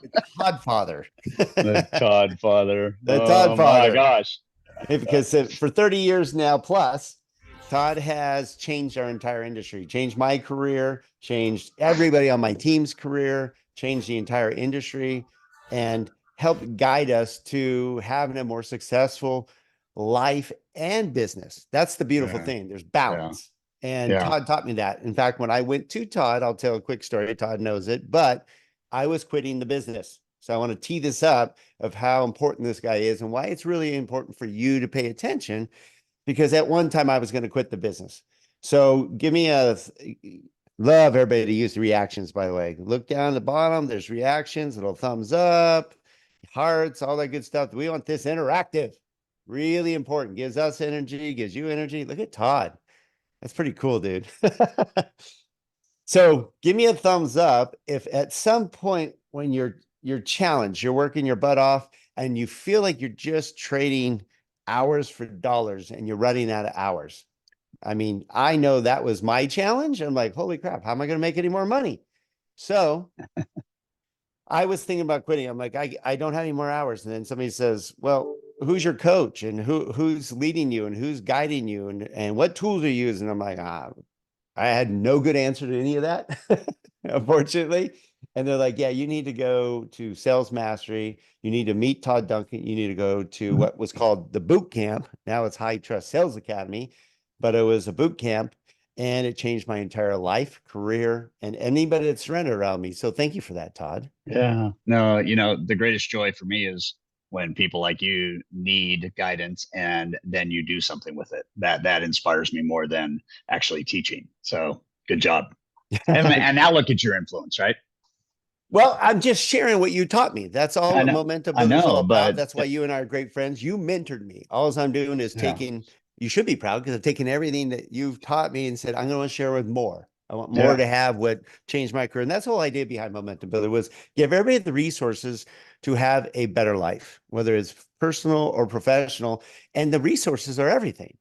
The Todd father. The Todd father. The Todd Oh my father. gosh. Because for 30 years now plus, Todd has changed our entire industry, changed my career, changed everybody on my team's career, changed the entire industry, and helped guide us to having a more successful life and business. That's the beautiful Yeah. thing. There's Yeah. balance. And Yeah. Todd taught me that. In fact, when I went to Todd, I'll tell a quick story. Todd knows it, but I was quitting the business. So I want to tee this up of how important this guy is and why it's really important for you to pay attention. Because at one time I was going to quit the business. So give me a love everybody to use the reactions, by the way. Look down the bottom, there's reactions, little thumbs up, hearts, all that good stuff. We want this interactive. Really important. Gives us energy, gives you energy. Look at Todd. That's pretty cool, dude. So give me a thumbs up if at some point when you're challenged, you're working your butt off and you feel like you're just trading hours for dollars and you're running out of hours. I mean, I know that was my challenge. I'm like, holy crap, how am I going to make any more money? So I was thinking about quitting. I'm like, I don't have any more hours. And then somebody says, well, who's your coach and who's leading you and who's guiding you and what tools are you using? I'm like, I had no good answer to any of that, unfortunately. And they're like, yeah, you need to go to Sales Mastery. You need to meet Todd Duncan. You need to go to what was called the boot camp. Now it's High Trust Sales Academy, but it was a boot camp and it changed my entire life, career, and anybody that surrendered around me. So thank you for that, Todd. Yeah. No, the greatest joy for me is when people like you need guidance and then you do something with it. That inspires me more than actually teaching. So good job. And now look at your influence, right? Well, I'm just sharing what you taught me. That's all I what know, momentum I building is all know, about. but That's why you and I are great friends. You mentored me. All I'm doing is yeah, taking, you should be proud because I've taken everything that you've taught me and said, I'm going to share with more. I want more yeah, to have what changed my career. And that's the whole idea behind Momentum Builder was give everybody the resources to have a better life, whether it's personal or professional. And the resources are everything,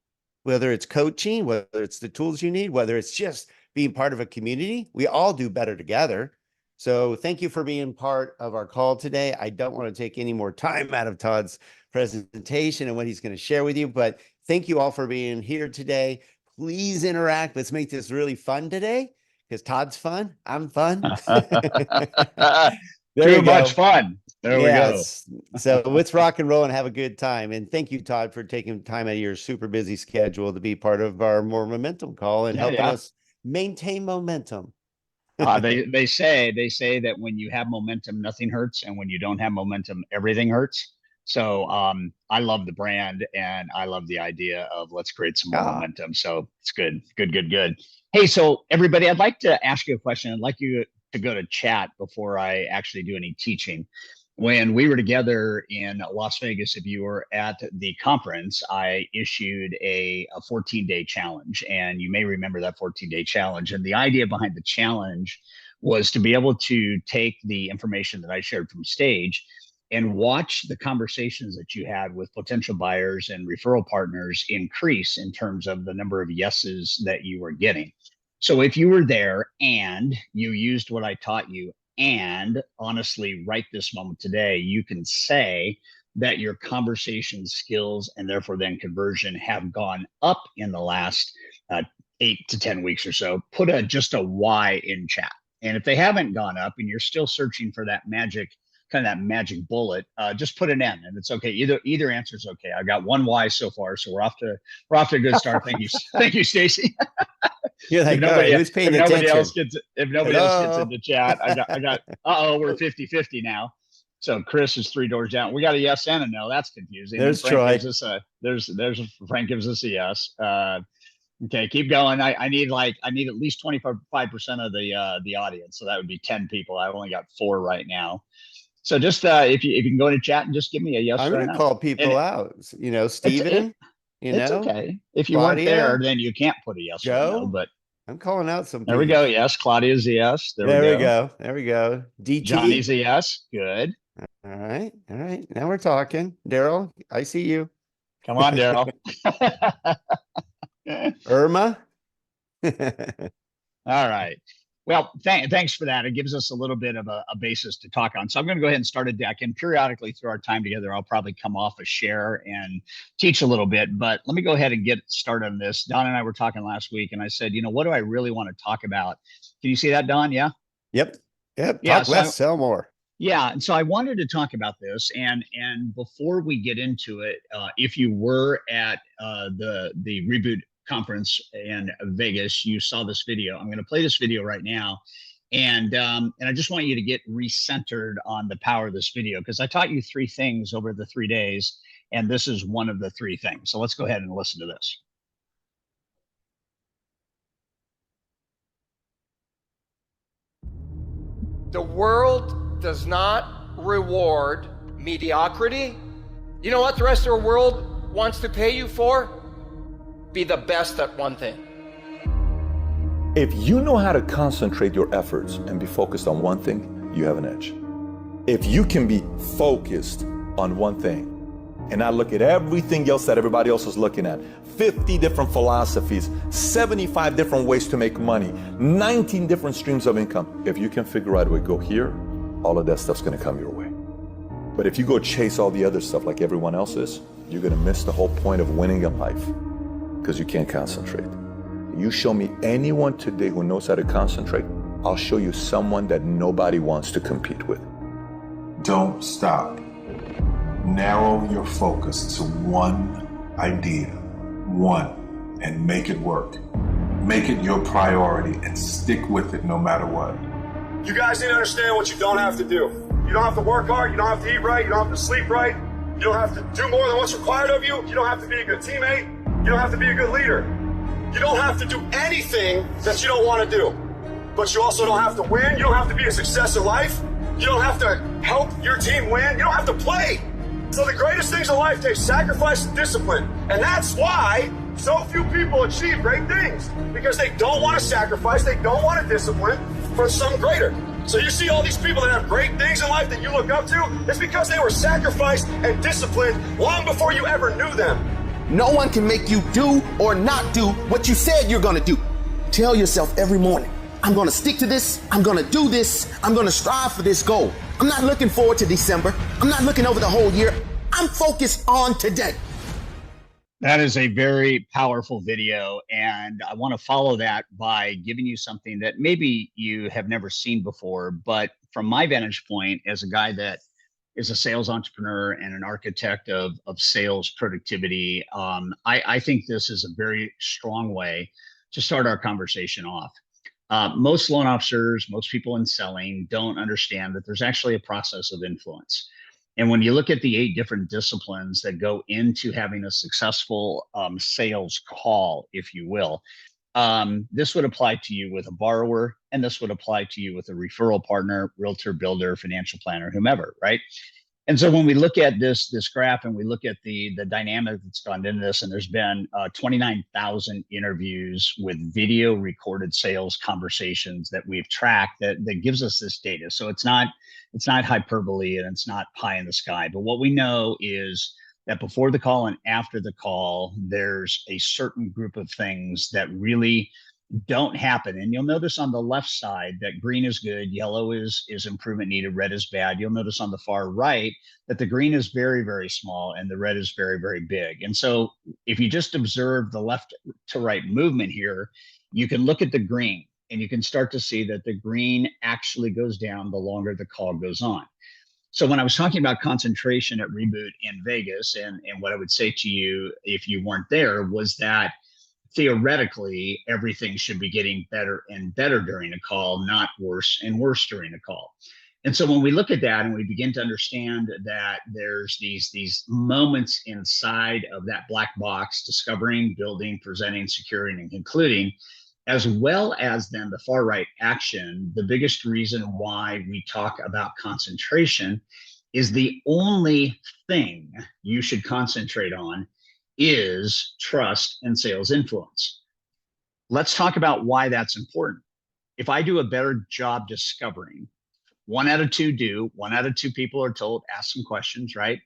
whether it's coaching, whether it's the tools you need, whether it's just being part of a community. We all do better together. So thank you for being part of our call today. I don't want to take any more time out of Todd's presentation and what he's going to share with you, but thank you all for being here today. Please interact. Let's make this really fun today because Todd's fun. I'm fun. There too you much go. fun. There we go. Yes. So let's rock and roll and have a good time. And thank you, Todd, for taking time out of your super busy schedule to be part of our more momentum call and Yeah, helping yeah. us maintain momentum. They say that when you have momentum, nothing hurts, and when you don't have momentum, everything hurts. So I love the brand and I love the idea of let's create some more Ah, momentum. So it's good, good, good, good. Hey, so everybody, I'd like to ask you a question. I'd like you to go to chat before I actually do any teaching. When we were together in Las Vegas, if you were at the conference, I issued a 14-day challenge. And you may remember that 14-day challenge. And the idea behind the challenge was to be able to take the information that I shared from stage and watch the conversations that you had with potential buyers and referral partners increase in terms of the number of yeses that you were getting. So if you were there and you used what I taught you, and honestly, right this moment today, you can say that your conversation skills and therefore then conversion have gone up in the last 8 to 10 weeks or so. Put just a Y in chat. And if they haven't gone up and you're still searching for that magic, kind of that magic bullet, just put an N and it's okay. Either answer is okay. I got one Y so far, so we're off to a good start. Thank you, thank you, Stacy. you're if like, all right, nobody who's if paying nobody else attention? gets if nobody else gets Hello. into chat, I got we're 50-50 now. So Chris is three doors down. We got a yes and a no. That's confusing. And There's Frank Troy. gives us a there's Frank gives us a yes. Okay, keep going. I need at least 25% of the audience. So that would be 10 people. I only got four right now. So just if you can go into chat and just give me a yes I'm or a gonna no. call And people out. it's it Steven, it's okay. If you weren't there, Claudia, then you can't put a yes or a no. Joe. But I'm calling out some there we go. peeps. Yes, Claudia's a yes. There we There we go. go. There we go. Johnny's DT. a yes. Good. All right. All right. Now we're talking. Daryl, I see you. Come on, Daryl. All Irma. right. Well, thanks for that. It gives us a little bit of a basis to talk on. So I'm going to go ahead and start a deck. And periodically through our time together, I'll probably come off a share and teach a little bit. But let me go ahead and get started on this. Don and I were talking last week, and I said, what do I really want to talk about? Can you see that, Don? Yeah? Yep. Yep. Yeah. Talk less, sell more. Yeah, and so I wanted to talk about this, and before we get into it, if you were at the Reboot conference in Vegas, you saw this video. I'm going to play this video right now, and I just want you to get recentered on the power of this video, because I taught you 3 things over the 3 days, and this is one of the 3 things. So let's go ahead and listen to this. The world does not reward mediocrity. You know what the rest of the world wants to pay you for? Be the best at one thing. If you know how to concentrate your efforts and be focused on one thing, you have an edge. If you can be focused on one thing and not look at everything else that everybody else is looking at, 50 different philosophies, 75 different ways to make money, 19 different streams of income. If you can figure out a way to go here, all of that stuff's gonna come your way. But if you go chase all the other stuff like everyone else is, you're gonna miss the whole point of winning in life, because you can't concentrate. You show me anyone today who knows how to concentrate, I'll show you someone that nobody wants to compete with. Don't stop. Narrow your focus to one idea, one, and make it work. Make it your priority and stick with it no matter what. You guys need to understand what you don't have to do. You don't have to work hard, you don't have to eat right, you don't have to sleep right, you don't have to do more than what's required of you, you don't have to be a good teammate, you don't have to be a good leader. You don't have to do anything that you don't want to do. But you also don't have to win, you don't have to be a success in life, you don't have to help your team win, you don't have to play. So the greatest things in life take sacrifice and discipline. And that's why so few people achieve great things, because they don't want to sacrifice, they don't want to discipline for some greater. So you see all these people that have great things in life that you look up to, it's because they were sacrificed and disciplined long before you ever knew them. No one can make you do or not do what you said you're gonna do. Tell yourself every morning, I'm gonna stick to this, I'm gonna do this, I'm gonna strive for this goal. I'm not looking forward to December. I'm not looking over the whole year. I'm focused on today. That is a very powerful video, and I want to follow that by giving you something that maybe you have never seen before, but from my vantage point as a guy that is a sales entrepreneur and an architect of sales productivity, I think this is a very strong way to start our conversation off. Most loan officers, most people in selling don't understand that there's actually a process of influence. And when you look at the 8 different disciplines that go into having a successful sales call, if you will, this would apply to you with a borrower, and this would apply to you with a referral partner, realtor, builder, financial planner, whomever, right? And so when we look at this graph and we look at the dynamic that's gone into this, and there's been 29,000 interviews with video recorded sales conversations that we've tracked that gives us this data. So it's not hyperbole and it's not pie in the sky. But what we know is that before the call and after the call, there's a certain group of things that really don't happen. And you'll notice on the left side that green is good, yellow is improvement needed, red is bad. You'll notice on the far right that the green is very, very small and the red is very, very big. And so if you just observe the left to right movement here, you can look at the green and you can start to see that the green actually goes down the longer the call goes on. So when I was talking about concentration at Reboot in Vegas, and what I would say to you if you weren't there was that theoretically, everything should be getting better and better during a call, not worse and worse during a call. And so when we look at that and we begin to understand that there's these moments inside of that black box, discovering, building, presenting, securing, and concluding, as well as then the far right action, the biggest reason why we talk about concentration is the only thing you should concentrate on is trust and sales influence. Let's talk about why that's important. If I do a better job discovering, 1 out of 2 do, 1 out of 2 people are told, ask some questions, right?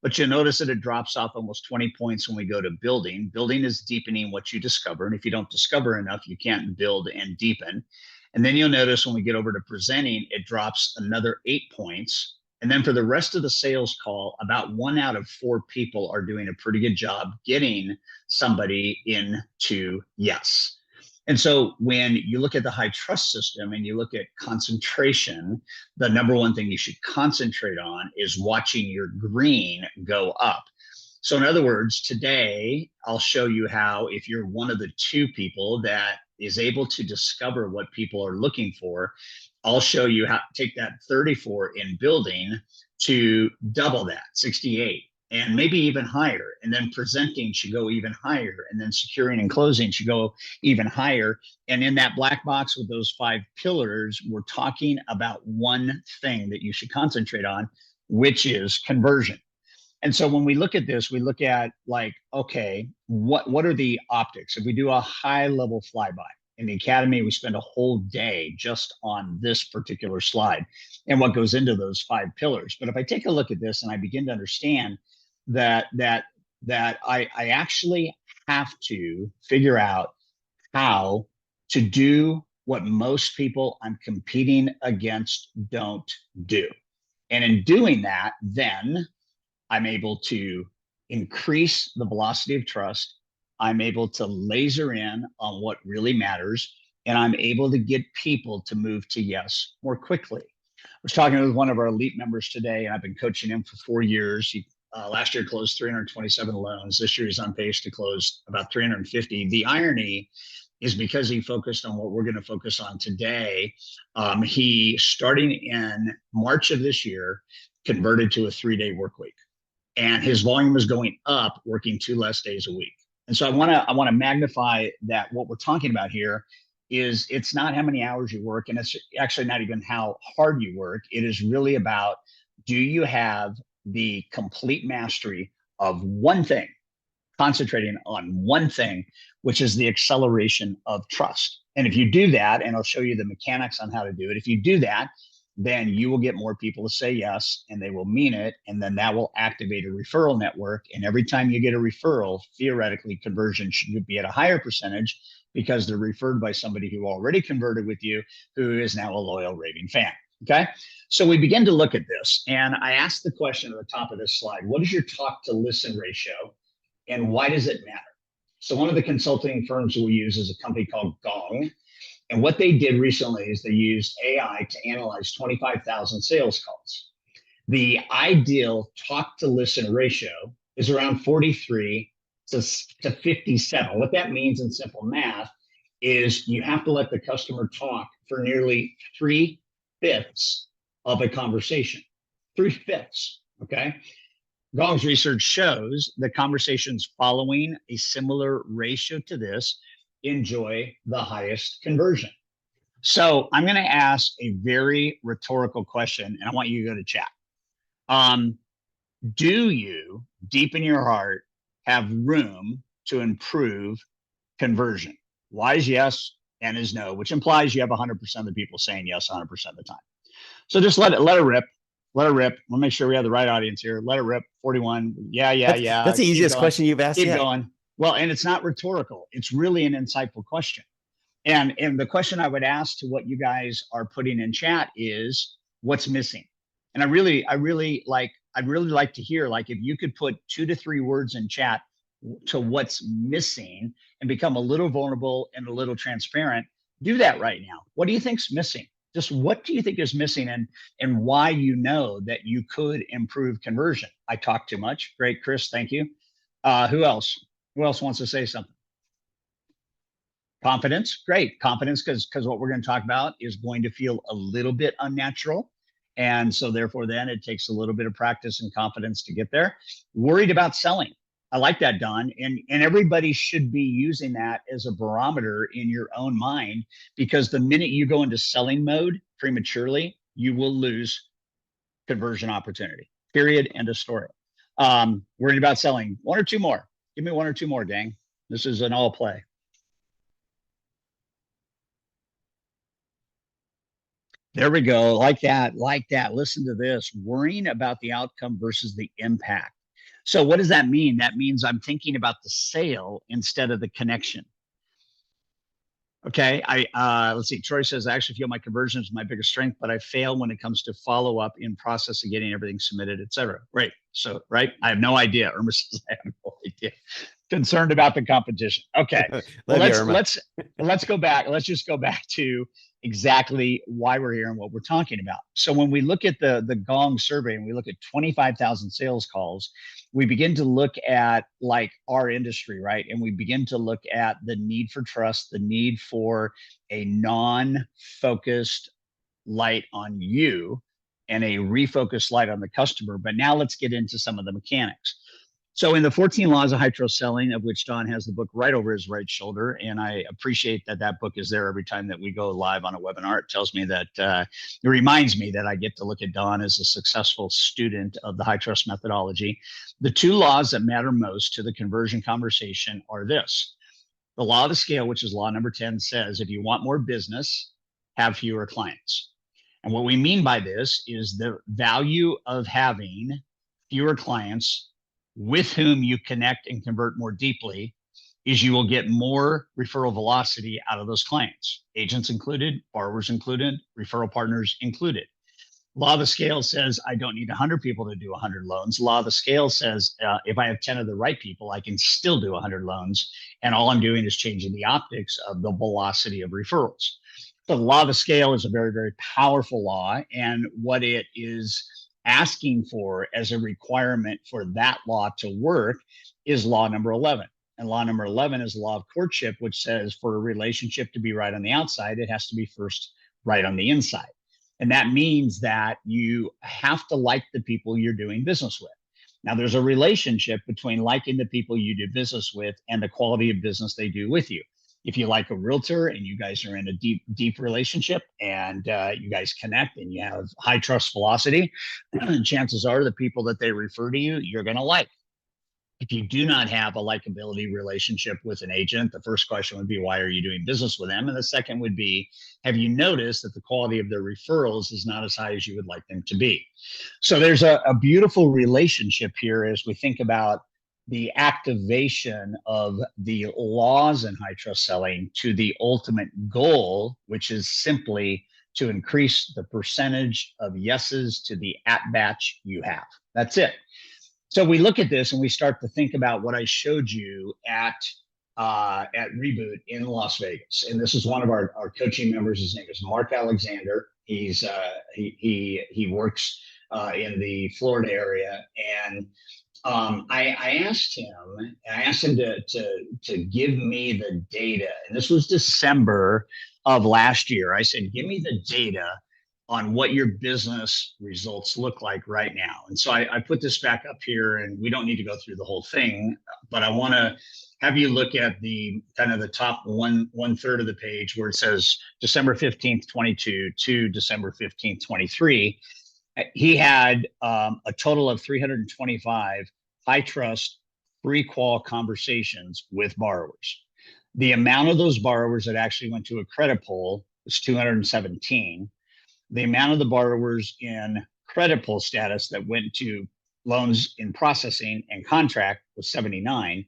But you'll notice that it drops off almost 20 points when we go to building. Building is deepening what you discover. And if you don't discover enough, you can't build and deepen. And then you'll notice when we get over to presenting, it drops another 8 points. And then for the rest of the sales call, about 1 out of 4 people are doing a pretty good job getting somebody into yes. And so when you look at the high trust system and you look at concentration, the number one thing you should concentrate on is watching your green go up. So in other words, today, I'll show you how, if you're one of the 2 people that is able to discover what people are looking for, I'll show you how to take that 34 in building to double that, 68, and maybe even higher. And then presenting should go even higher. And then securing and closing should go even higher. And in that black box with those 5 pillars, we're talking about one thing that you should concentrate on, which is conversion. And so when we look at this, we look at like, okay, what are the optics? If we do a high level flyby in the academy, we spend a whole day just on this particular slide and what goes into those 5 pillars. But if I take a look at this and I begin to understand that I actually have to figure out how to do what most people I'm competing against don't do. And in doing that, then I'm able to increase the velocity of trust. I'm able to laser in on what really matters, and I'm able to get people to move to yes more quickly. I was talking with one of our elite members today, and I've been coaching him for 4 years. He last year closed 327 loans. This year he's on pace to close about 350. The irony is, because he focused on what we're going to focus on today, he, starting in March of this year, converted to a 3-day work week. And his volume is going up, working 2 less days a week. And so I want to magnify that what we're talking about here is, it's not how many hours you work, and it's actually not even how hard you work. It is really about, do you have the complete mastery of one thing, concentrating on one thing, which is the acceleration of trust. And if you do that, and I'll show you the mechanics on how to do it, if you do that, then you will get more people to say yes, and they will mean it. And then that will activate a referral network. And every time you get a referral, theoretically, conversion should be at a higher percentage, because they're referred by somebody who already converted with you, who is now a loyal raving fan. Okay. So we begin to look at this, and I asked the question at the top of this slide: what is your talk to listen ratio, and why does it matter? So one of the consulting firms we use is a company called Gong. And what they did recently is they used AI to analyze 25,000 sales calls. The ideal talk to listen ratio is around 43 to 57. What that means in simple math is you have to let the customer talk for nearly 3/5 of a conversation. 3/5, okay? Gong's research shows that conversations following a similar ratio to this enjoy the highest conversion. So I'm going to ask a very rhetorical question, and I want you to go to chat. Do you, deep in your heart, have room to improve conversion? Why is yes and is no, which implies you have 100% of the people saying yes 100% of the time. So just let it rip. Let it rip. We'll make sure we have the right audience here. Let it rip. 41. Yeah. That's the easiest question you've asked yet. Keep going. Well, and it's not rhetorical. It's really an insightful question. And the question I would ask to what you guys are putting in chat is, what's missing? And I'd really like to hear, like, if you could put 2 to 3 words in chat to what's missing, and become a little vulnerable and a little transparent. Do that right now. What do you think's missing? Just what do you think is missing, and why you know that you could improve conversion? I talk too much. Great, Chris, thank you. Who else? Who else wants to say something? Confidence, great. Confidence, because what we're going to talk about is going to feel a little bit unnatural. And so therefore, then it takes a little bit of practice and confidence to get there. Worried about selling. I like that, Don. And everybody should be using that as a barometer in your own mind, because the minute you go into selling mode prematurely, you will lose conversion opportunity. Period. End of story. Worried about selling. 1 or 2 more. Give me 1 or 2 more, gang. This is an all play. There we go. Like that. Like that. Listen to this. Worrying about the outcome versus the impact. So what does that mean? That means I'm thinking about the sale instead of the connection. Okay. Let's see. Troy says, I actually feel my conversion is my biggest strength, but I fail when it comes to follow up in process of getting everything submitted, etc. Right. So, right. I have no idea. Irma says, I have no idea. Concerned about the competition. Okay. Well, let's go back. Let's just go back to exactly why we're here and what we're talking about. So when we look at the Gong survey and we look at 25,000 sales calls, we begin to look at like our industry, right? And we begin to look at the need for trust, the need for a non-focused light on you and a refocused light on the customer. But now let's get into some of the mechanics. So in the 14 Laws of High Trust Selling, of which Don has the book right over his right shoulder, and I appreciate that that book is there every time that we go live on a webinar. It tells me that, it reminds me that I get to look at Don as a successful student of the high trust methodology. The two laws that matter most to the conversion conversation are this. The law of the scale, which is law number 10, says if you want more business, have fewer clients. And what we mean by this is the value of having fewer clients with whom you connect and convert more deeply is you will get more referral velocity out of those clients, agents included, borrowers included, referral partners included. Law of the scale says I don't need 100 people to do 100 loans. Law of the scale says if I have 10 of the right people, I can still do 100 loans. And all I'm doing is changing the optics of the velocity of referrals. The law of the scale is a very, very powerful law. And what it is asking for as a requirement for that law to work is law number 11. And law number 11 is the law of courtship, which says for a relationship to be right on the outside, it has to be first right on the inside. And that means that you have to like the people you're doing business with. Now, there's a relationship between liking the people you do business with and the quality of business they do with you. If you like a realtor and you guys are in a deep relationship and you guys connect and you have high trust velocity, chances are the people that they refer to you, you're going to like. If you do not have a likability relationship with an agent, the first question would be, why are you doing business with them? And the second would be, have you noticed that the quality of their referrals is not as high as you would like them to be? So there's a beautiful relationship here as we think about the activation of the laws in high trust selling to the ultimate goal, which is simply to increase the percentage of yeses to the at-batch you have. That's it. So we look at this and we start to think about what I showed you at Reboot in Las Vegas. And this is one of our coaching members. His name is Mark Alexander. He's he works in the Florida area. And I asked him to give me the data. And this was December of last year. I said, give me the data on what your business results look like right now. And so I put this back up here, and we don't need to go through the whole thing, but I want to have you look at the kind of the top one third of the page where it says December 15th, 22 to December 15th, 23. He had a total of 325 high trust free qual conversations with borrowers. The amount of those borrowers that actually went to a credit pull was 217. The amount of the borrowers in credit pull status that went to loans in processing and contract was 79.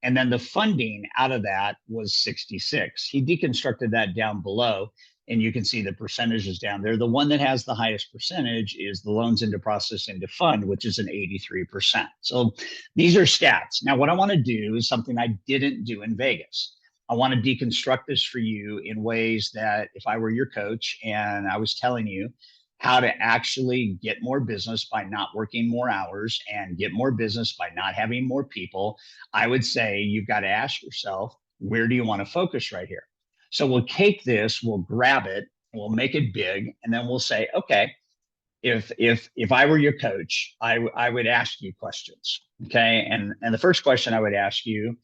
And then the funding out of that was 66. He deconstructed that down below, and you can see the percentages down there. The one that has the highest percentage is the loans into process into fund, which is an 83%. So these are stats. Now, what I want to do is something I didn't do in Vegas. I want to deconstruct this for you in ways that if I were your coach and I was telling you how to actually get more business by not working more hours and get more business by not having more people, I would say you've got to ask yourself, where do you want to focus right here? So we'll take this, we'll grab it, and we'll make it big, and then we'll say, okay, if I were your coach, I would ask you questions, okay? And the first question I would ask you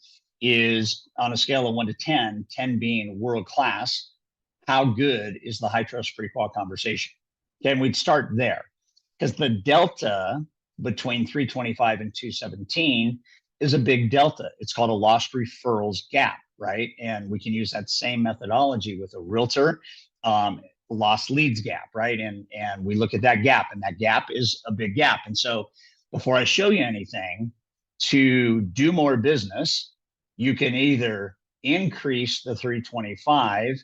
is on a scale of 1 to 10, 10 being world class, how good is the high trust free qual conversation? Okay, and we'd start there because the delta between 325 and 217 is a big delta. It's called a lost referrals gap, right? And we can use that same methodology with a realtor, lost leads gap, right? And we look at that gap, and that gap is a big gap. And so before I show you anything, to do more business, you can either increase the 325,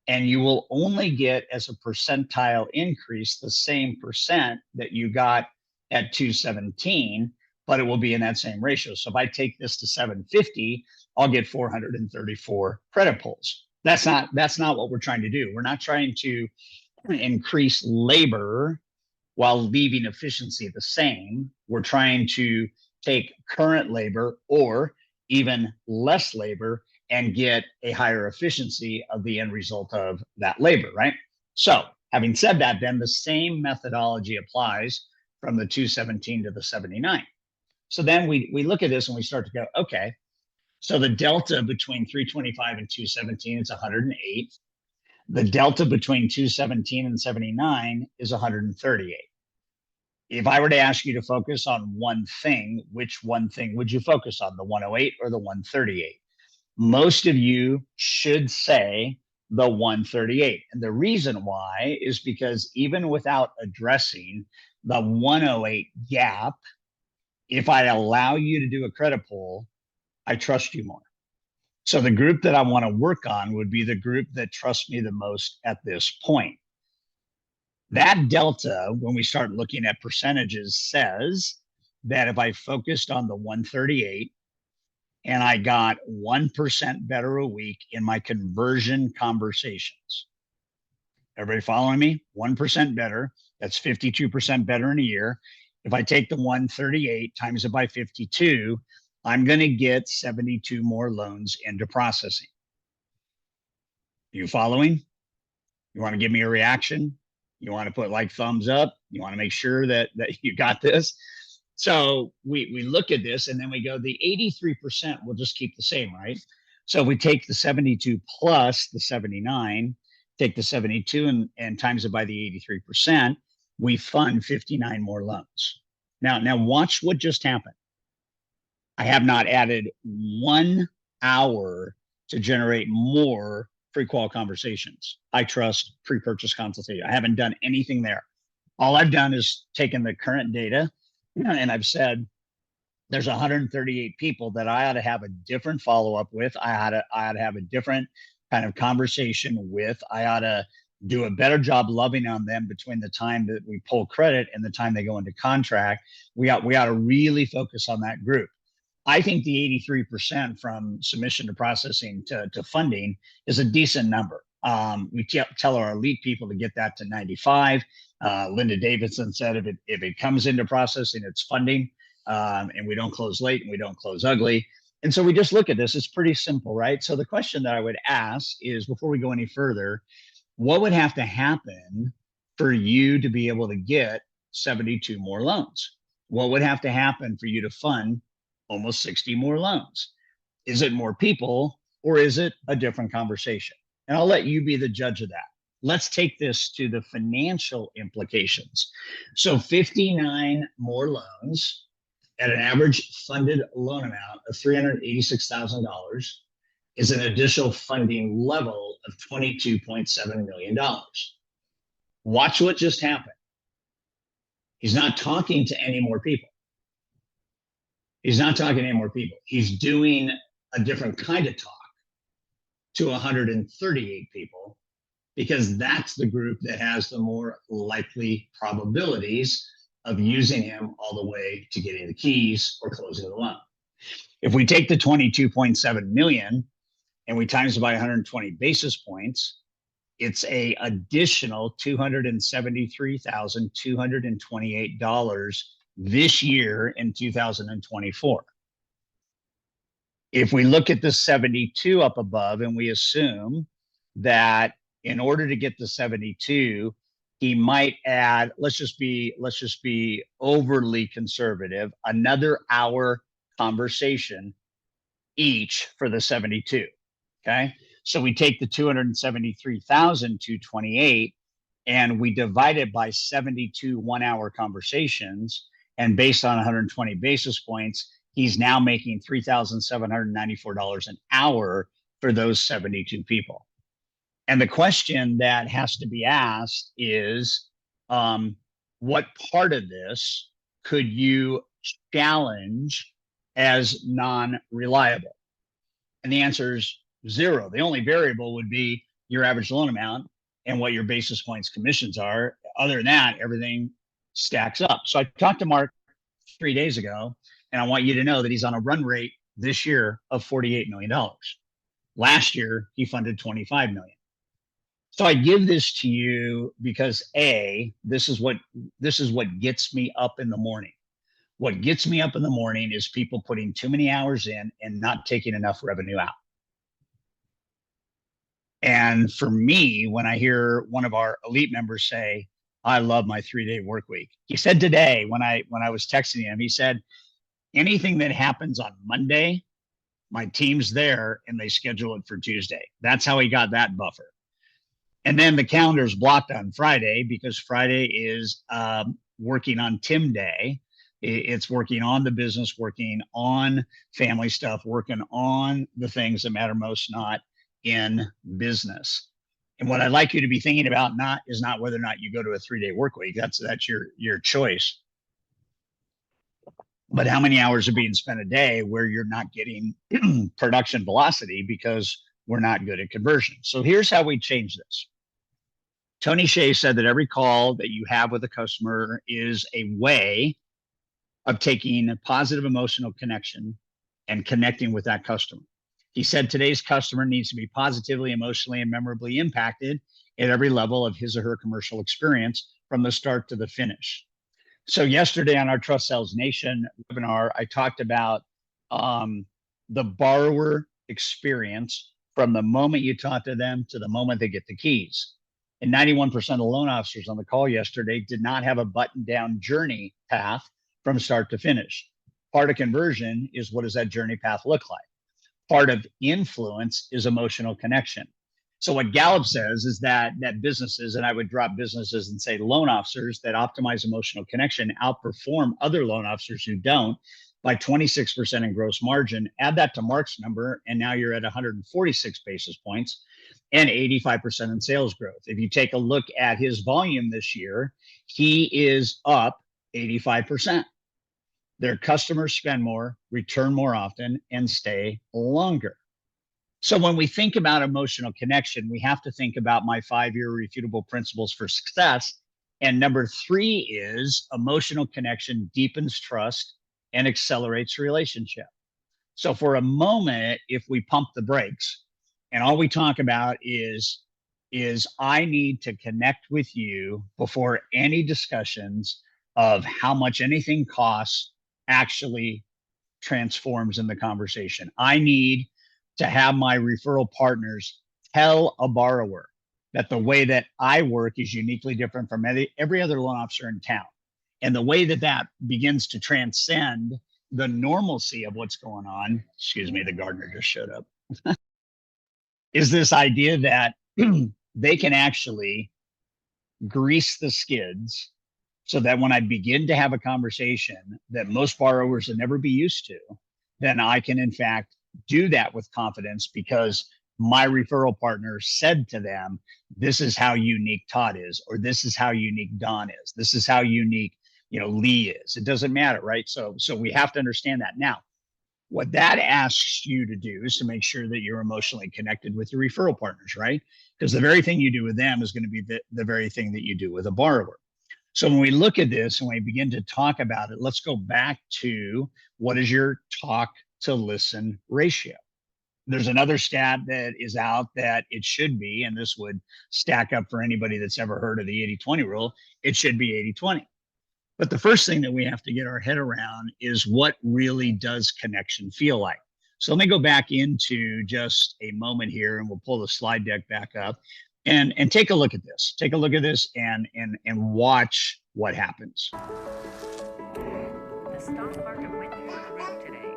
and you will only get as a percentile increase the same percent that you got at 217, but it will be in that same ratio. So if I take this to 750, I'll get 434 credit pulls. That's not what we're trying to do. We're not trying to increase labor while leaving efficiency the same. We're trying to take current labor or even less labor and get a higher efficiency of the end result of that labor, right? So having said that, then the same methodology applies from the 217 to the 79. So then we look at this and we start to go, okay, so the delta between 325 and 217 is 108. The delta between 217 and 79 is 138. If I were to ask you to focus on one thing, which one thing would you focus on, the 108 or the 138? Most of you should say the 138. And the reason why is because even without addressing the 108 gap, if I allow you to do a credit pull, I trust you more. So the group that I want to work on would be the group that trusts me the most at this point. That delta, when we start looking at percentages, says that if I focused on the 138 and I got 1% better a week in my conversion conversations, everybody following me? 1% better, that's 52% better in a year. If I take the 138 times it by 52, I'm going to get 72 more loans into processing. You following? You want to give me a reaction? You want to put like thumbs up? You want to make sure that you got this? So we look at this and then we go, the 83% will just keep the same, right? So if we take the 72 plus the 79, take the 72 and times it by the 83%, we fund 59 more loans. Now watch what just happened. I have not added 1 hour to generate more pre-qual conversations. I trust pre-purchase consultation. I haven't done anything there. All I've done is taken the current data and I've said, there's 138 people that I ought to have a different follow-up with. I ought to have a different kind of conversation with. I ought to do a better job loving on them between the time that we pull credit and the time they go into contract. We ought to really focus on that group. I think the 83% from submission to processing to funding is a decent number. We tell our elite people to get that to 95. Linda Davidson said if it comes into processing, it's funding, and we don't close late and we don't close ugly. And so we just look at this. It's pretty simple, right? So the question that I would ask is, before we go any further, what would have to happen for you to be able to get 72 more loans? What would have to happen for you to fund almost 60 more loans? Is it more people or is it a different conversation? And I'll let you be the judge of that. Let's take this to the financial implications. So 59 more loans at an average funded loan amount of $386,000 is an additional funding level of $22.7 million. Watch what just happened. He's not talking to any more people. He's not talking to any more people. He's doing a different kind of talk to 138 people, because that's the group that has the more likely probabilities of using him all the way to getting the keys or closing the loan. If we take the 22.7 million and we times it by 120 basis points, it's a additional $273,228 this year in 2024. If we look at the 72 up above and we assume that in order to get the 72, he might add, let's just be overly conservative, another hour conversation each for the 72. Okay. So we take the 273,228 and we divide it by 72 1-hour conversations. And based on 120 basis points, he's now making $3,794 an hour for those 72 people. And the question that has to be asked is, what part of this could you challenge as non-reliable? And the answer is 0. The only variable would be your average loan amount and what your basis points commissions are. Other than that, everything stacks up. So I talked to Mark 3 days ago, and I want you to know that he's on a run rate this year of $48 million. Last year, he funded $25 million. So I give this to you because this is what gets me up in the morning. What gets me up in the morning is people putting too many hours in and not taking enough revenue out. And for me, when I hear one of our elite members say, I love my 3-day work week. He said today, when I was texting him, he said, anything that happens on Monday, my team's there and they schedule it for Tuesday. That's how he got that buffer. And then the calendar's blocked on Friday because Friday is working on Tim Day. It's working on the business, working on family stuff, working on the things that matter most, not in business. And what I'd like you to be thinking about is not whether or not you go to a 3-day work week. That's your choice. But how many hours are being spent a day where you're not getting production velocity because we're not good at conversion. So here's how we change this. Tony Hsieh said that every call that you have with a customer is a way of taking a positive emotional connection and connecting with that customer. He said today's customer needs to be positively, emotionally, and memorably impacted at every level of his or her commercial experience from the start to the finish. So yesterday on our Trust Sales Nation webinar, I talked about the borrower experience from the moment you talk to them to the moment they get the keys. And 91% of the loan officers on the call yesterday did not have a buttoned down journey path from start to finish. Part of conversion is, what does that journey path look like? Part of influence is emotional connection. So what Gallup says is that businesses, and I would drop businesses and say loan officers that optimize emotional connection outperform other loan officers who don't by 26% in gross margin. Add that to Mark's number, and now you're at 146 basis points and 85% in sales growth. If you take a look at his volume this year, he is up 85%. Their customers spend more, return more often, and stay longer. So when we think about emotional connection, we have to think about my 5-year refutable principles for success. And number 3 is emotional connection deepens trust and accelerates relationship. So for a moment, if we pump the brakes and all we talk about is I need to connect with you before any discussions of how much anything costs actually transforms in the conversation. I need to have my referral partners tell a borrower that the way that I work is uniquely different from every other loan officer in town. And the way that begins to transcend the normalcy of what's going on, excuse me, the gardener just showed up, is this idea that they can actually grease the skids so that when I begin to have a conversation that most borrowers will never be used to, then I can in fact do that with confidence because my referral partner said to them, this is how unique Todd is, or this is how unique Don is. This is how unique, Lee is. It doesn't matter, right? So we have to understand that. Now, what that asks you to do is to make sure that you're emotionally connected with your referral partners, right? Because the very thing you do with them is going to be the very thing that you do with a borrower. So when we look at this and we begin to talk about it, let's go back to what is your talk to listen ratio. There's another stat that is out that it should be, and this would stack up for anybody that's ever heard of the 80-20 rule, it should be 80-20. But the first thing that we have to get our head around is what really does connection feel like. So let me go back into just a moment here and we'll pull the slide deck back up and take a look at this. Take a look at this and watch what happens. The stock market went through the roof today.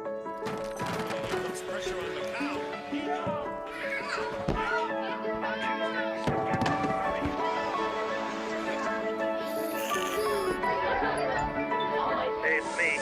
Puts pressure on the pound. Hey, it's me.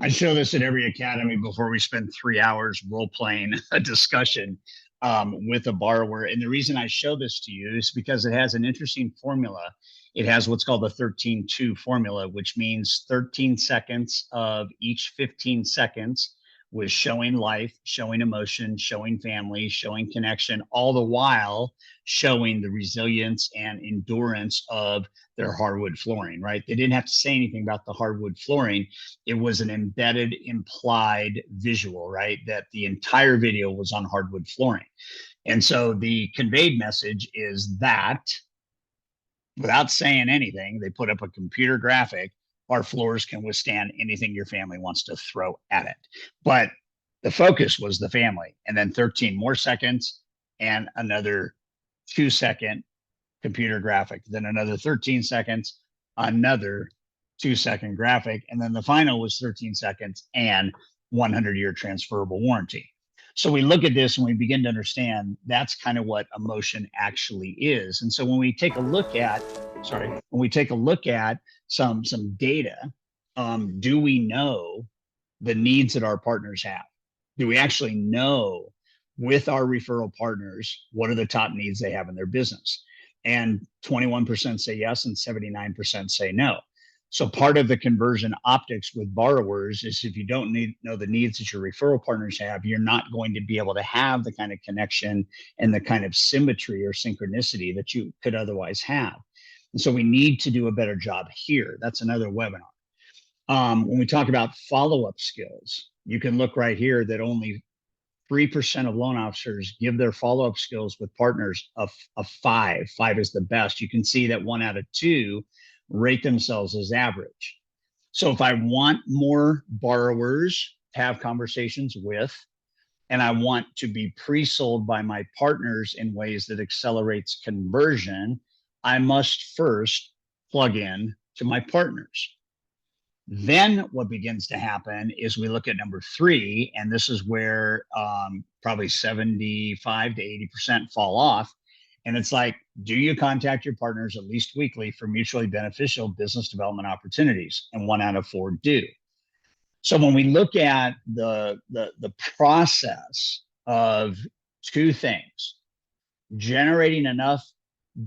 I show this at every academy before we spend 3 hours role playing a discussion with a borrower. And the reason I show this to you is because it has an interesting formula. It has what's called the 13-2 formula, which means 13 seconds of each 15 seconds was showing life, showing emotion, showing family, showing connection, all the while showing the resilience and endurance of their hardwood flooring, right? They didn't have to say anything about the hardwood flooring. It was an embedded, implied visual, right? That the entire video was on hardwood flooring. And so the conveyed message is that without saying anything, they put up a computer graphic. Our floors can withstand anything your family wants to throw at it. But the focus was the family. And then 13 more seconds and another 2-second computer graphic, then another 13 seconds, another 2-second graphic. And then the final was 13 seconds and 100-year transferable warranty. So we look at this and we begin to understand that's kind of what emotion actually is. And so when we take a look at, some data, do we know the needs that our partners have? Do we actually know with our referral partners what are the top needs they have in their business? And 21% say yes and 79% say no. So part of the conversion optics with borrowers is if you don't know the needs that your referral partners have, you're not going to be able to have the kind of connection and the kind of symmetry or synchronicity that you could otherwise have. And so we need to do a better job here. That's another webinar. When we talk about follow-up skills, you can look right here that only 3% of loan officers give their follow-up skills with partners a 5. 5 is the best. You can see that 1 out of 2 rate themselves as average. So if I want more borrowers to have conversations with, and I want to be pre-sold by my partners in ways that accelerates conversion, I must first plug in to my partners. Then what begins to happen is we look at number 3, and this is where probably 75 to 80% fall off. And it's like, do you contact your partners at least weekly for mutually beneficial business development opportunities? And 1 out of 4 do. So when we look at the process of 2 things, generating enough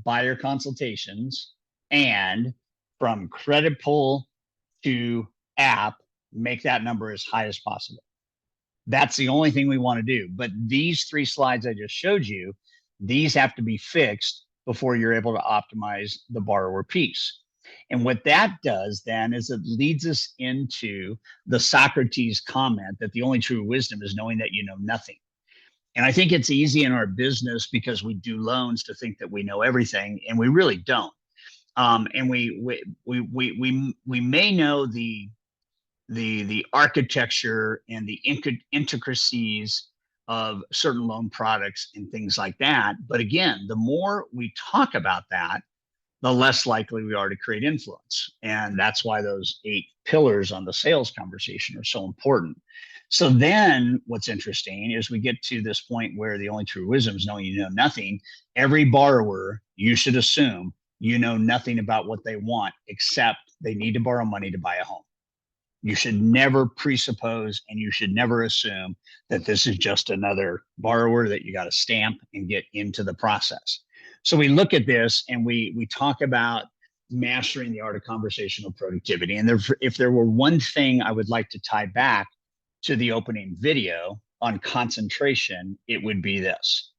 buyer consultations and from credit pull to app, make that number as high as possible. That's the only thing we want to do. But these 3 slides I just showed you, these have to be fixed before you're able to optimize the borrower piece. And what that does then is it leads us into the Socrates comment that the only true wisdom is knowing that you know nothing. And I think it's easy in our business because we do loans to think that we know everything, and we really don't. And we may know the architecture and the intricacies of certain loan products and things like that. But again, the more we talk about that, the less likely we are to create influence. And that's why those 8 pillars on the sales conversation are so important. So then what's interesting is we get to this point where the only true wisdom is knowing you know nothing. Every borrower, you should assume you know nothing about what they want, except they need to borrow money to buy a home. You should never presuppose and you should never assume that this is just another borrower that you got to stamp and get into the process. So we look at this and we talk about mastering the art of conversational productivity. And if there were one thing I would like to tie back to the opening video on concentration, it would be this.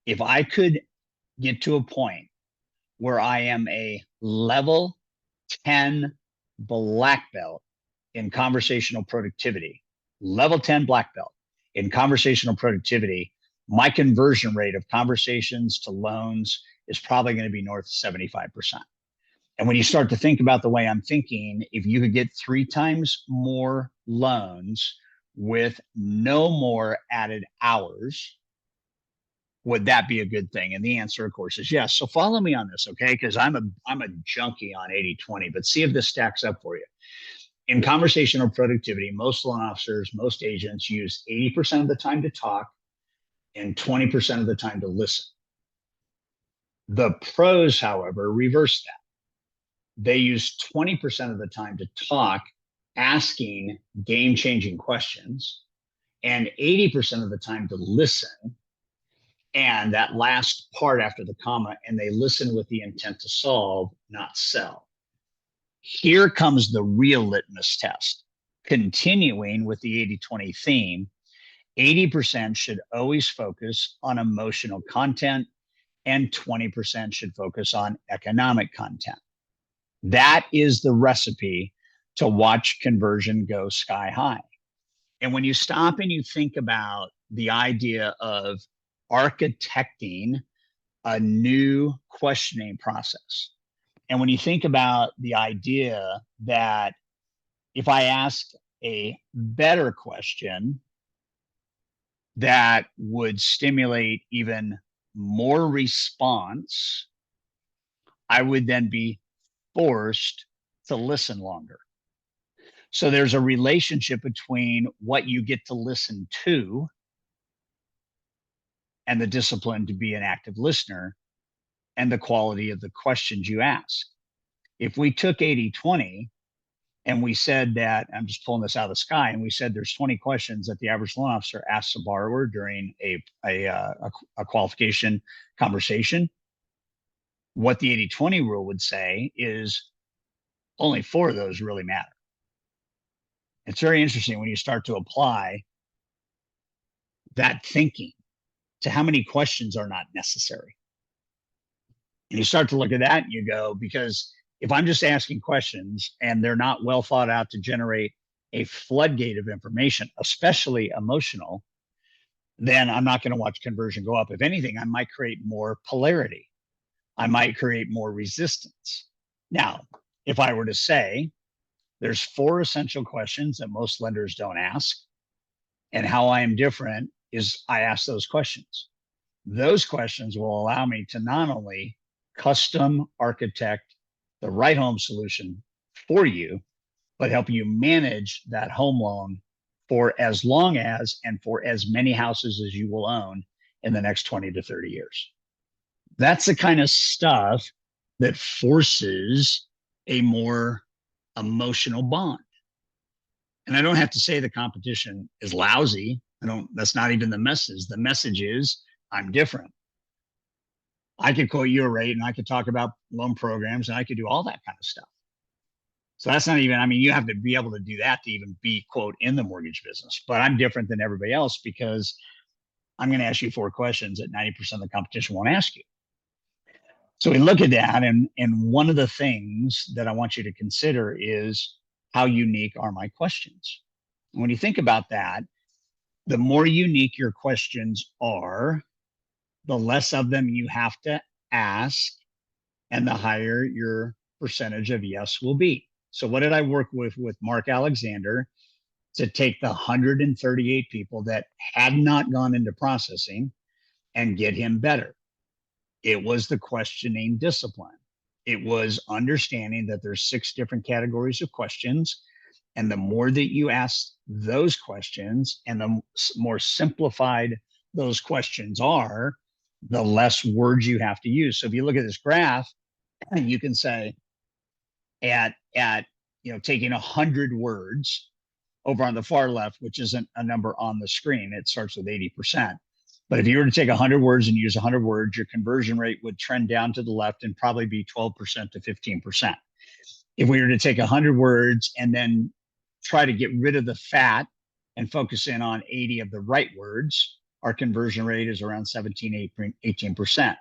If I could get to a point where I am a level 10 black belt in conversational productivity, level 10 black belt in conversational productivity, my conversion rate of conversations to loans is probably going to be north of 75%. And when you start to think about the way I'm thinking, if you could get 3 times more loans with no more added hours, would that be a good thing? And the answer, of course, is yes. So follow me on this, okay? Because I'm a junkie on 80-20, but see if this stacks up for you. In conversational productivity, most loan officers, most agents use 80% of the time to talk and 20% of the time to listen. The pros, however, reverse that. They use 20% of the time to talk asking game-changing questions, and 80% of the time to listen. And that last part after the comma, and they listen with the intent to solve, not sell. Here comes the real litmus test. Continuing with the 80-20 theme, 80% should always focus on emotional content, and 20% should focus on economic content. That is the recipe to watch conversion go sky high. And when you stop and you think about the idea of architecting a new questioning process, and when you think about the idea that if I ask a better question that would stimulate even more response, I would then be forced to listen longer. So there's a relationship between what you get to listen to and the discipline to be an active listener and the quality of the questions you ask. If we took 80-20 and we said that, I'm just pulling this out of the sky, and we said there's 20 questions that the average loan officer asks a borrower during a qualification conversation, what the 80-20 rule would say is only 4 of those really matter. It's very interesting when you start to apply that thinking to how many questions are not necessary. And you start to look at that and you go, because if I'm just asking questions and they're not well thought out to generate a floodgate of information, especially emotional, then I'm not going to watch conversion go up. If anything, I might create more polarity. I might create more resistance. Now, if I were to say, there's 4 essential questions that most lenders don't ask, and how I am different is I ask those questions. Those questions will allow me to not only custom architect the right home solution for you, but help you manage that home loan for as long as and for as many houses as you will own in the next 20 to 30 years. That's the kind of stuff that forces a more emotional bond. And I don't have to say the competition is lousy. That's not even the message. The message is I'm different. I could quote you a rate and I could talk about loan programs and I could do all that kind of stuff. So that's not even, I mean, you have to be able to do that to even be, quote, in the mortgage business. But I'm different than everybody else because I'm going to ask you 4 questions that 90% of the competition won't ask you. So we look at that, and one of the things that I want you to consider is how unique are my questions? And when you think about that, the more unique your questions are, the less of them you have to ask, and the higher your percentage of yes will be. So what did I work with Mark Alexander to take the 138 people that had not gone into processing and get him better? It was the questioning discipline. It was understanding that there's 6 different categories of questions. And the more that you ask those questions and the more simplified those questions are, the less words you have to use. So if you look at this graph, you can say at taking 100 words over on the far left, which isn't a number on the screen, it starts with 80%. But if you were to take 100 words and use 100 words, your conversion rate would trend down to the left and probably be 12% to 15%. If we were to take 100 words and then try to get rid of the fat and focus in on 80 of the right words, our conversion rate is around 17, 18%.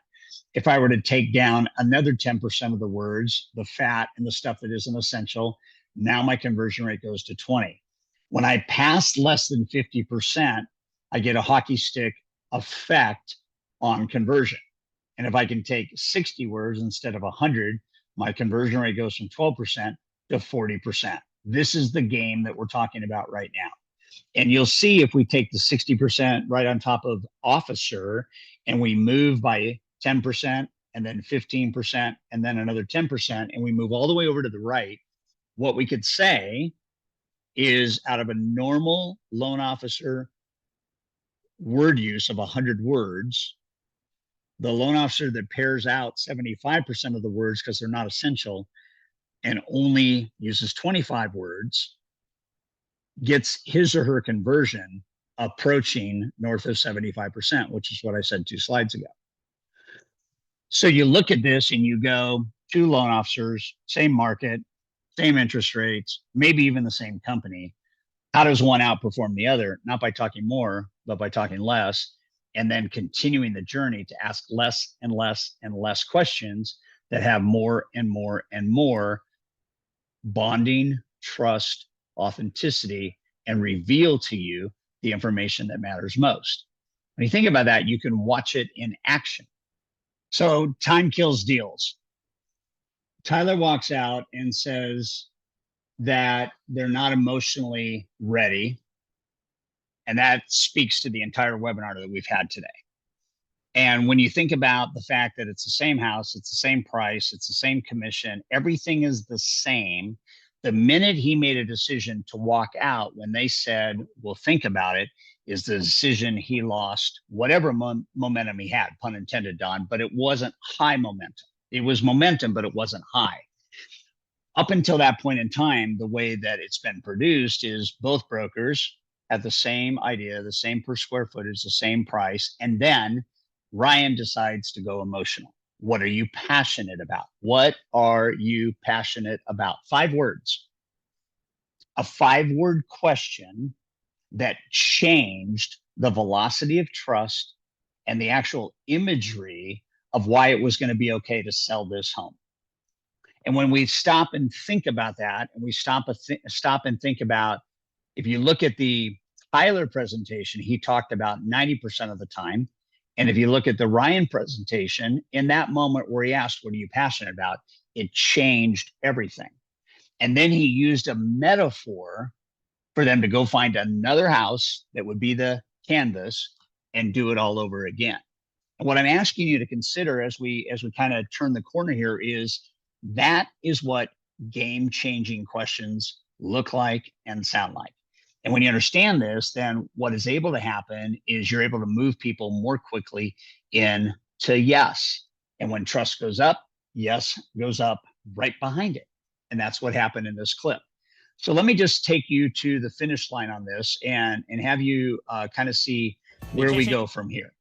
If I were to take down another 10% of the words, the fat and the stuff that isn't essential, now my conversion rate goes to 20. When I pass less than 50%, I get a hockey stick effect on conversion. And if I can take 60 words instead of 100, my conversion rate goes from 12% to 40%. This is the game that we're talking about right now. And you'll see if we take the 60% right on top of officer and we move by 10% and then 15% and then another 10% and we move all the way over to the right, what we could say is out of a normal loan officer word use of 100 words, the loan officer that pairs out 75% of the words because they're not essential and only uses 25 words gets his or her conversion approaching north of 75%, which is what I said 2 slides ago. So you look at this and you go, 2 loan officers, same market, same interest rates, maybe even the same company. How does one outperform the other? Not by talking more, but by talking less, and then continuing the journey to ask less and less and less questions that have more and more and more bonding, trust, authenticity, and reveal to you the information that matters most. When you think about that, you can watch it in action. So time kills deals. Tyler walks out and says that they're not emotionally ready. And that speaks to the entire webinar that we've had today. And when you think about the fact that it's the same house, it's the same price, it's the same commission, everything is the same. The minute he made a decision to walk out, when they said, well, think about it, is the decision he lost whatever momentum he had, pun intended, Don, but it wasn't high momentum. It was momentum, but it wasn't high. Up until that point in time, the way that it's been produced is both brokers have the same idea, the same per square footage, the same price, and then Ryan decides to go emotional. What are you passionate about? What are you passionate about? 5 words. A 5-word question that changed the velocity of trust and the actual imagery of why it was going to be okay to sell this home. And when we stop and think about that, and we stop and think about, if you look at the Tyler presentation, he talked about 90% of the time. And if you look at the Ryan presentation, in that moment where he asked, what are you passionate about? It changed everything. And then he used a metaphor for them to go find another house that would be the canvas and do it all over again. And what I'm asking you to consider as we kind of turn the corner here is that is what game-changing questions look like and sound like. And when you understand this, then what is able to happen is you're able to move people more quickly into yes. And when trust goes up, yes goes up right behind it. And that's what happened in this clip. So let me just take you to the finish line on this and have you kind of see where we go from here.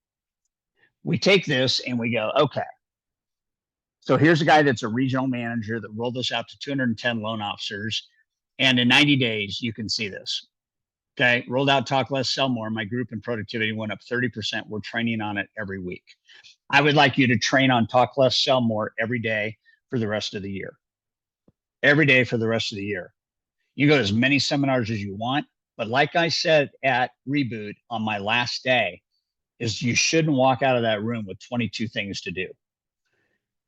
We take this and we go, okay. So here's a guy that's a regional manager that rolled this out to 210 loan officers. And in 90 days, you can see this. Okay, rolled out Talk Less, Sell More. My group and productivity went up 30%. We're training on it every week. I would like you to train on Talk Less, Sell More every day for the rest of the year. Every day for the rest of the year. You go to as many seminars as you want, but like I said at Reboot on my last day, is you shouldn't walk out of that room with 22 things to do.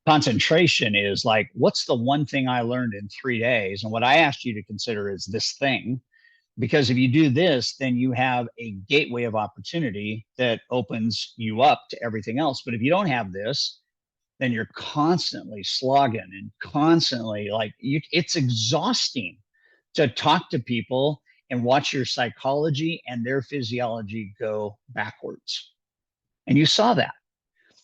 Concentration is like, what's the one thing I learned in 3 days? And what I asked you to consider is this thing. Because if you do this, then you have a gateway of opportunity that opens you up to everything else. But if you don't have this, then you're constantly slogging and constantly it's exhausting to talk to people and watch your psychology and their physiology go backwards. And you saw that.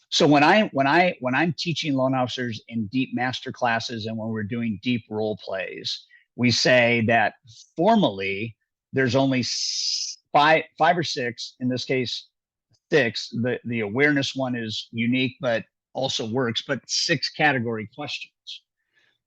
So when I'm teaching loan officers in deep master classes and when we're doing deep role plays, we say that formally there's only five or six, in this case, 6. The awareness one is unique, but also works, but 6 category questions.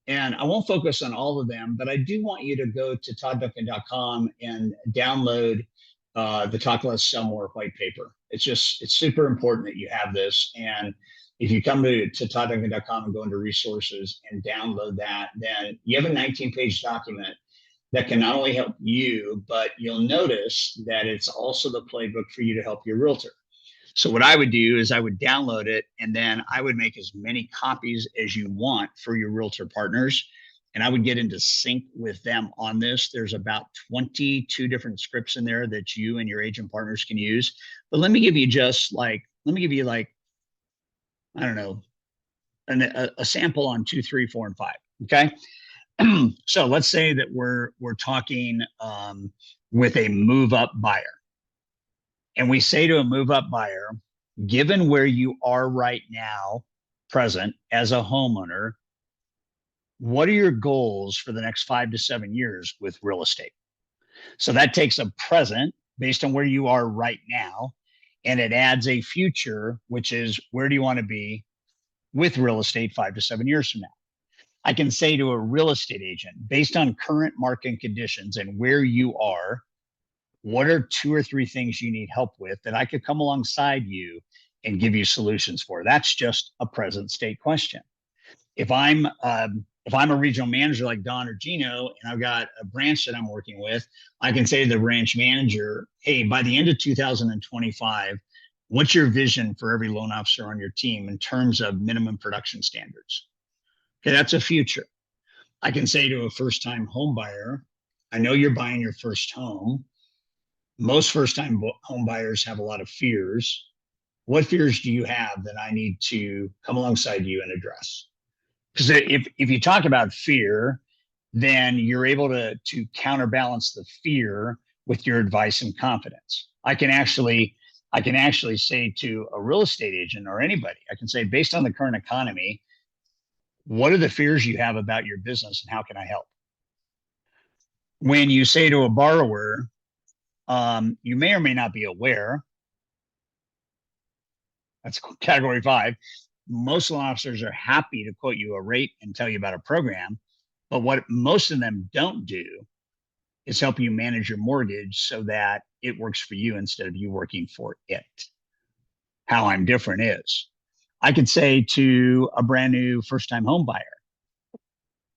And I won't focus on all of them, but I do want you to go to toddduncan.com and download the Talk Less, Sell More white paper. It's super important that you have this. And if you come to toddduncan.com and go into resources and download that, then you have a 19-page document that can not only help you, but you'll notice that it's also the playbook for you to help your realtor. So what I would do is I would download it and then I would make as many copies as you want for your realtor partners. And I would get into sync with them on this. There's about 22 different scripts in there that you and your agent partners can use. But let me give you I don't know, a sample on 2, 3, 4, and 5. Okay. So let's say that we're talking with a move up buyer. And we say to a move up buyer, given where you are right now, present as a homeowner, what are your goals for the next 5 to 7 years with real estate? So that takes a present based on where you are right now, and it adds a future, which is where do you want to be with real estate 5 to 7 years from now. I can say to a real estate agent, based on current market conditions and where you are, what are 2 or 3 things you need help with that I could come alongside you and give you solutions for? That's just a present state question. If I'm a regional manager like Don or Gino, and I've got a branch that I'm working with, I can say to the branch manager, hey, by the end of 2025, what's your vision for every loan officer on your team in terms of minimum production standards? Okay, that's a future. I can say to a first-time home buyer, I know you're buying your first home. Most first-time home buyers have a lot of fears. What fears do you have that I need to come alongside you and address? Because if you talk about fear, then you're able to counterbalance the fear with your advice and confidence. I can actually say to a real estate agent or anybody, I can say, based on the current economy, what are the fears you have about your business and how can I help? When you say to a borrower, you may or may not be aware, that's category 5. Most loan officers are happy to quote you a rate and tell you about a program, but what most of them don't do is help you manage your mortgage so that it works for you instead of you working for it. How I'm different is, I could say to a brand new first-time home buyer,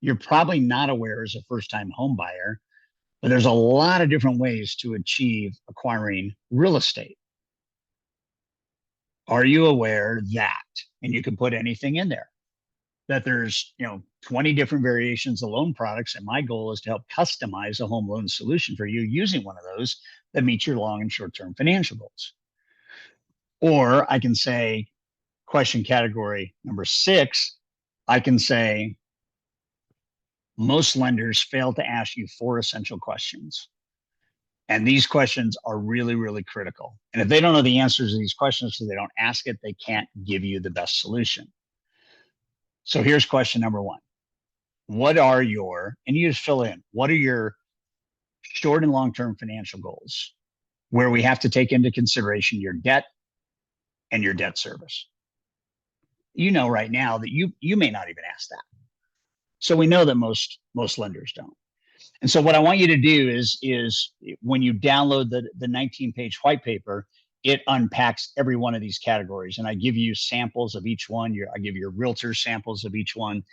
you're probably not aware as a first-time home buyer, but there's a lot of different ways to achieve acquiring real estate. Are you aware that, and you can put anything in there, that there's 20 different variations of loan products, and my goal is to help customize a home loan solution for you using one of those that meets your long and short-term financial goals. Or I can say, question category number 6, I can say, most lenders fail to ask you 4 essential questions. And these questions are really, really critical. And if they don't know the answers to these questions, so they don't ask it, they can't give you the best solution. So here's question number 1. What are your, and you just fill in, what are your short and long-term financial goals where we have to take into consideration your debt and your debt service? You know right now that you may not even ask that. So we know that most lenders don't. And so what I want you to do is when you download the 19-page white paper, it unpacks every one of these categories. And I give you samples of each one. I give your realtor samples of each one.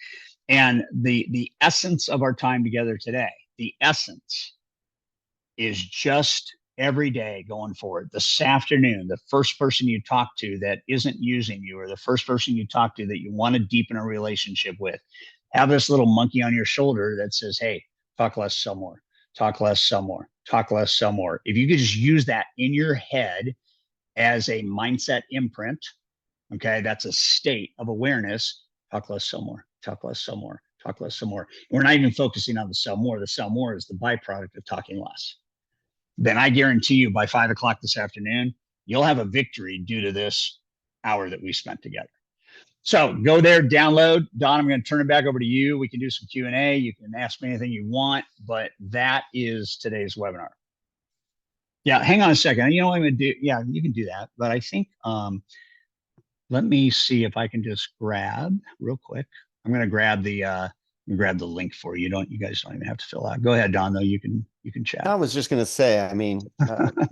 And the essence of our time together today, the essence is just every day going forward. This afternoon, the first person you talk to that isn't using you, or the first person you talk to that you want to deepen a relationship with, have this little monkey on your shoulder that says, hey, talk less, sell more, talk less, sell more, talk less, sell more. If you could just use that in your head as a mindset imprint, okay, that's a state of awareness. Talk less, sell more, talk less, sell more, talk less, sell more. We're not even focusing on the sell more. The sell more is the byproduct of talking less. Then I guarantee you by 5 o'clock this afternoon, you'll have a victory due to this hour that we spent together. So go there, download. Don, I'm going to turn it back over to you. We can do some Q&A. You can ask me anything you want, but that is today's webinar. Yeah, hang on a second. You know what I'm going to do? Yeah, you can do that. But I think, let me see if I can just grab real quick. I'm going to grab the link for you. You guys don't even have to fill out. Go ahead, Don, though. You can chat. I was just going to say, I mean,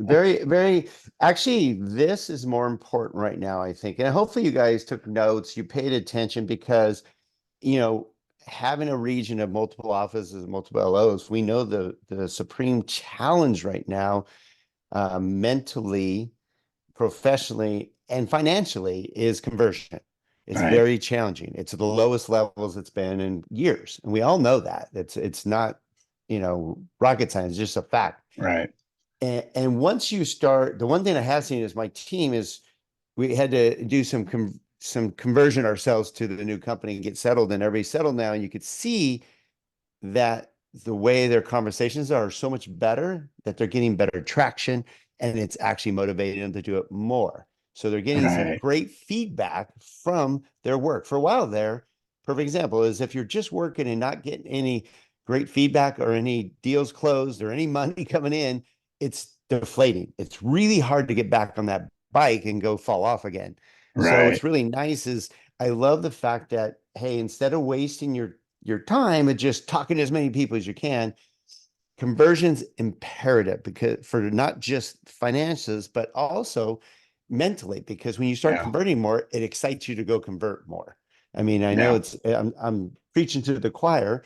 very, very, actually, this is more important right now, I think. And hopefully you guys took notes, you paid attention, because, having a region of multiple offices, multiple LOs, we know the supreme challenge right now, mentally, professionally, and financially, is conversion. It's Right. very challenging. It's at the lowest levels it's been in years. And we all know that. It's not, rocket science, it's just a fact. Right. And once you start, the one thing I have seen is my team is, we had to do some conversion ourselves to the new company and get settled, and everybody's settled now. And you could see that the way their conversations are so much better, that they're getting better traction, and it's actually motivating them to do it more. So they're getting some Right. great feedback from their work. For a while there, perfect example is if you're just working and not getting any great feedback or any deals closed or any money coming in, it's deflating. It's really hard to get back on that bike and go fall off again. So Right. what's really nice is I love the fact that, hey, instead of wasting your time and just talking to as many people as you can, conversion's imperative because for not just finances, but also mentally, because when you start Yeah. converting more, it excites you to go convert more. I mean, I know Yeah. I'm preaching to the choir,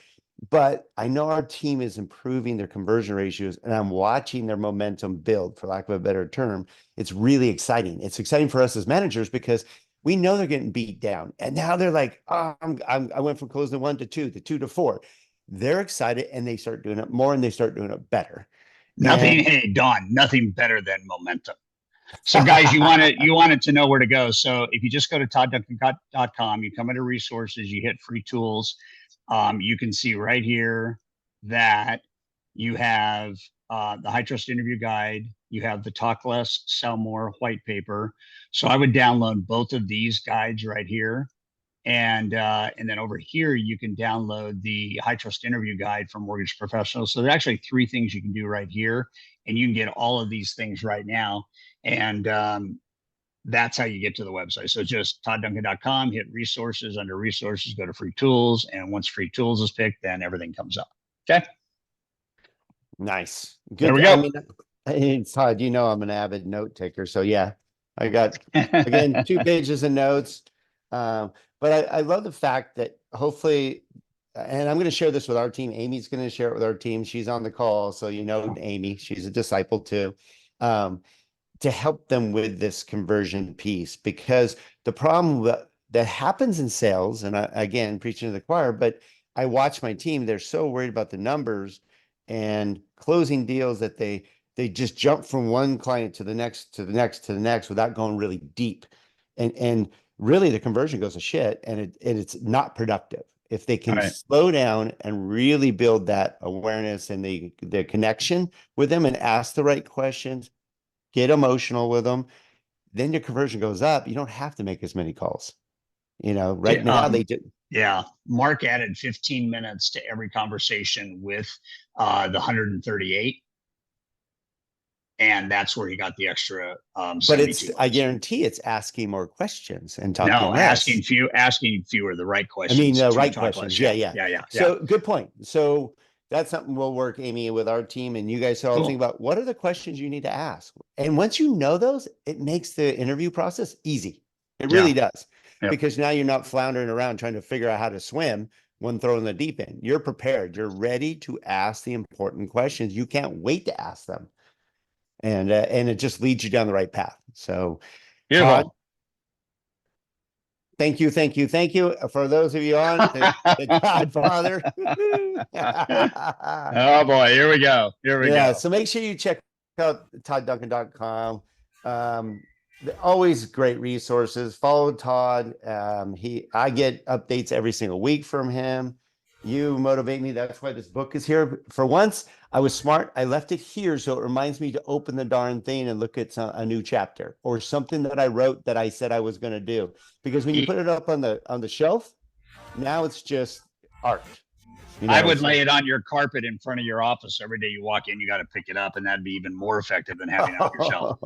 but I know our team is improving their conversion ratios and I'm watching their momentum build, for lack of a better term. It's really exciting. It's exciting for us as managers because we know they're getting beat down. And now they're like, oh, I went from closing 1 to 2, the 2 to 4. They're excited and they start doing it more and they start doing it better. Nothing, And hey, Don, nothing better than momentum. So guys, you wanted to know where to go. So if you just go to toddduncan.com, you come into resources, you hit free tools. You can see right here that you have the high trust interview guide. You have the talk less, sell more white paper. So I would download both of these guides right here. And then over here, you can download the high trust interview guide for mortgage professionals. So there's actually 3 things you can do right here, and you can get all of these things right now. And that's how you get to the website. So just toddduncan.com, hit resources. Under resources, go to free tools. And once free tools is picked, then everything comes up. Okay. nice. Good. There we go. I mean, hey, Todd, you know, I'm an avid note taker. So yeah, I got, again, 2 pages of notes. But I love the fact that hopefully, and I'm going to share this with our team. Amy's going to share it with our team. She's on the call. So, you know, Amy, she's a disciple too, to help them with this conversion piece, because the problem that happens in sales, and again, preaching to the choir, but I watch my team, they're so worried about the numbers and closing deals that they just jump from one client to the next, to the next, to the next without going really deep. And really the conversion goes to shit and it's not productive. If they can slow down and really build that awareness and the connection with them and ask the right questions, get emotional with them, then your conversion goes up. You don't have to make as many calls. You know, right now they do. Yeah. Mark added 15 minutes to every conversation with the 138. And that's where he got the extra. But it's, I guarantee it's asking more questions and talking less. asking fewer, the right questions. I mean, the right questions. Less. Yeah. So good point. So that's something we'll work, Amy, with our team, and you guys all think about what are the questions you need to ask. And once you know those, it makes the interview process easy. It really does. Because now you're not floundering around trying to figure out how to swim when thrown in the deep end. You're prepared. You're ready to ask the important questions. You can't wait to ask them. And it just leads you down the right path. So, Todd, thank you for those of you on the Todd Father. Oh boy, here we go. Yeah, so make sure you check out toddduncan.com. Always great resources. Follow Todd. I get updates every single week from him. You motivate me. That's why this book is here. For once, I was smart. I left it here so it reminds me to open the darn thing and look at a new chapter or something that I wrote that I said I was going to do. Because when you put it up on the shelf, now it's just art. You know, I would lay it on your carpet in front of your office every day you walk in. You got to pick it up, and that'd be even more effective than having it on your shelf.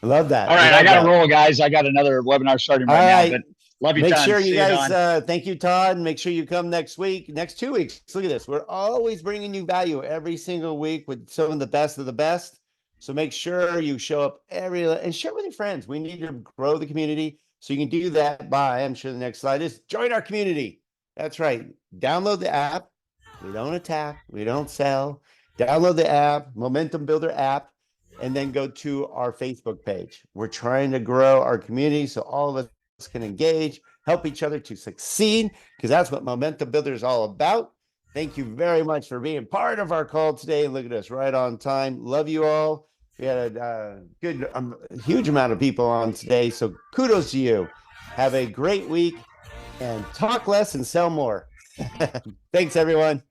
I love that. All right, I got to roll, guys. I got another webinar starting right now. But love you, Make Todd. sure you guys, thank you, Todd. Make sure you come next week, next 2 weeks. Look at this. We're always bringing you value every single week with some of the best of the best. So make sure you show up and share with your friends. We need to grow the community. So you can do that by, I'm sure the next slide is join our community. That's right. Download the app. We don't attack. We don't sell. Download the app, Momentum Builder app, and then go to our Facebook page. We're trying to grow our community so all of us can engage, help each other to succeed, because that's what Momentum Builder is all about. Thank you very much for being part of our call today. Look at us, right on time. Love you all. We had a huge amount of people on today, so kudos to you. Have a great week and talk less and sell more. Thanks, everyone.